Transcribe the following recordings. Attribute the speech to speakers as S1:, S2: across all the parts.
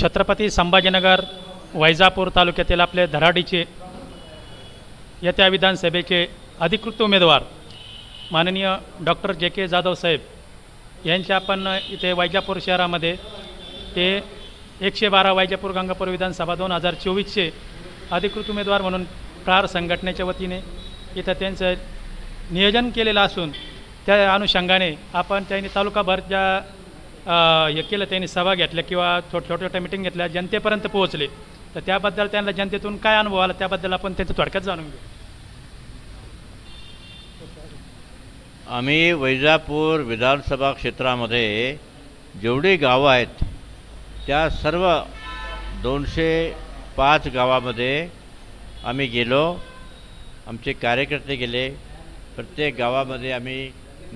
S1: छत्रपती संभाजीनगर वैजापूर तालुक्यातील आपले धराडीचे येत्या विधानसभेचे अधिकृत उमेदवार माननीय डॉक्टर जे के जाधव साहेब यांचे आपण इथे वैजापूर शहरामध्ये ते 112 वैजापूर गंगापूर विधानसभा 2024चे अधिकृत उमेदवार म्हणून प्रार संघटनेच्या वतीने इथं त्यांचं नियोजन केलेलं असून त्या अनुषंगाने आपण त्यांनी तालुकाभर ज्या हे केलं त्यांनी सभा घेतल्या किंवा छोट्या मिटिंग घेतल्या जनतेपर्यंत पोहोचले तर त्याबद्दल त्यांना जनतेतून काय अनुभव आला त्याबद्दल आपण त्यांचं थोडक्यात जाणून घेऊ.
S2: आम्ही वैजापूर विधानसभा क्षेत्रामध्ये जेवढी गावं आहेत त्या सर्व 205 गावामध्ये आम्ही गेलो. आमचे कार्यकर्ते गेले. प्रत्येक गावामध्ये आम्ही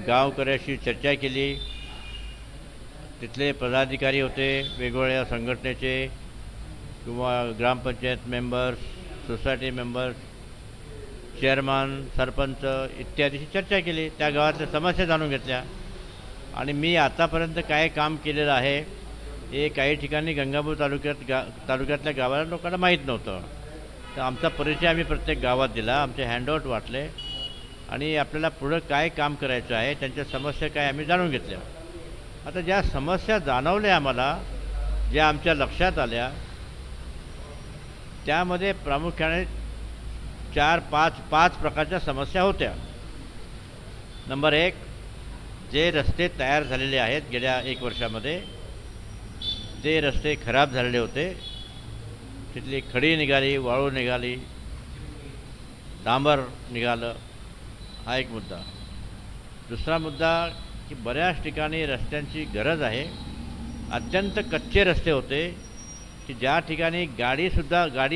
S2: गावकऱ्याशी चर्चा केली. तिथले पदाधिकारी होते वेगवेगळ्या संघटनेचे किंवा ग्रामपंचायत members, society members, chairman, sarpanch इत्यादीशी चर्चा केली. त्या गावातल्या समस्या जाणून घेतल्या. आणि मी आतापर्यंत काय काम केलेलं आहे हे काही ठिकाणी गंगापूर तालुक्यातल्या गावाला लोकांना माहीत नव्हतं. तर आमचा परिचय आम्ही प्रत्येक गावात दिला. आमचे हँडआउट वाटले आणि आपल्याला पुढं काय काम करायचं आहे त्यांच्या समस्या काय आम्ही जाणून घेतल्या. आता ज्या समस्या जाणवल्या आम्हाला, ज्या आमच्या लक्षात आल्या त्यामध्ये प्रामुख्याने 4-5 प्रकारच्या समस्या होत्या. नंबर 1, जे रस्ते तयार झालेले आहेत गेल्या 1 वर्षामध्ये ते रस्ते खराब झालेले होते. तिथली खडी निघाली, वाळू निघाली, डांबर निघालं. हा एक मुद्दा. दुसरा मुद्दा की बऱ्याच ठिकाणी रस्त्यांची गरज आहे. अत्यंत कच्चे रस्ते होते की ज्या ठिकाणी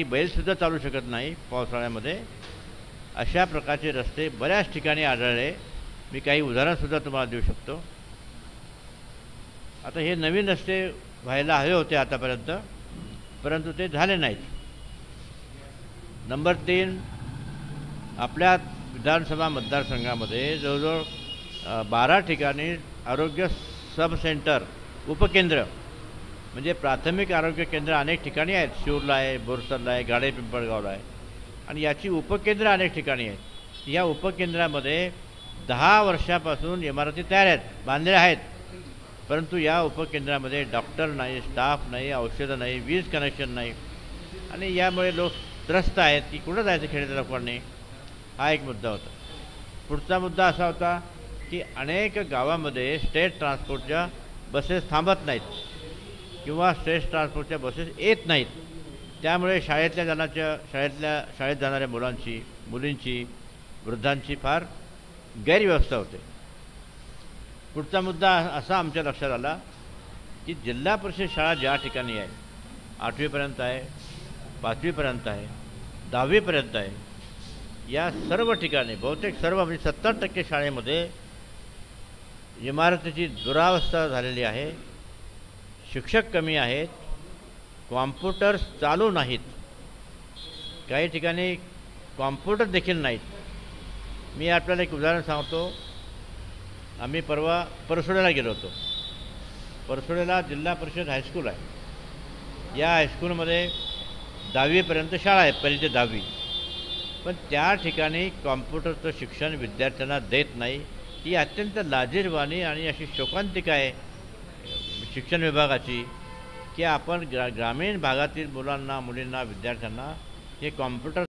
S2: बैलसुद्धा चालू शकत नाही पावसाळ्यामध्ये. अशा प्रकारचे रस्ते बऱ्याच ठिकाणी आढळले. मी काही उदाहरणसुद्धा तुम्हाला देऊ शकतो. आता हे नवीन रस्ते व्हायला हवे होते आतापर्यंत, परंतु ते झाले नाहीत. नंबर 3, आपल्या विधानसभा मतदारसंघामध्ये जवळजवळ 12 ठिकाणी आरोग्य सब सेंटर उपकेंद्र म्हणजे प्राथमिक आरोग्य केंद्र अनेक ठिकाणी आहेत. शिरूरला आहे, बोरसरला आहे, गाडे पिंपळगावला आहे आणि याची उपकेंद्र अनेक ठिकाणी आहेत. या उपकेंद्रामध्ये 10 वर्षापासून इमारती तयार आहेत, बांधलेल्या आहेत, परंतु या उपकेंद्रामध्ये डॉक्टर नाही, स्टाफ नाही, औषधं नाही, वीज कनेक्शन नाही आणि यामुळे लोक त्रस्त आहेत की कुठं जायचं खेड्याच्या लोकांनी. हा एक मुद्दा होता. पुढचा मुद्दा असा होता की अनेक गावामध्ये स्टेट ट्रान्सपोर्टच्या बसेस थांबत नाहीत किंवा स्टेट ट्रान्सपोर्टच्या बसेस येत नाहीत. त्यामुळे शाळेत जाणाऱ्या मुलींची, वृद्धांची फार गैरव्यवस्था होते. पुढचा मुद्दा असा आमच्या लक्षात आला की जिल्हा परिषद शाळा ज्या ठिकाणी आहे 8वीपर्यंत आहे, 5वीपर्यंत आहे, 10वीपर्यंत आहे, या सर्व ठिकाणी बहुतेक सर्व म्हणजे 70% शाळेमध्ये इमारतीची दुरावस्था झालेली आहे. शिक्षक कमी आहेत, कॉम्प्युटर्स चालू नाहीत, काही ठिकाणी कॉम्प्युटर देखील नाहीत. मी आपल्याला एक उदाहरण सांगतो. आम्ही परवा परसोड्याला गेलो होतो. परसोड्याला जिल्हा परिषद हायस्कूल आहे. या हायस्कूलमध्ये 10वीपर्यंत शाळा आहे, पहिली ते 10वी. पण त्या ठिकाणी कॉम्प्युटरचं शिक्षण विद्यार्थ्यांना देत नाही. ही अत्यंत लाजिरवाणी आणि अशी शोकांतिका आहे शिक्षण विभागाची की आपण ग्रामीण भागातील मुलांना, मुलींना, विद्यार्थ्यांना हे कॉम्प्युटर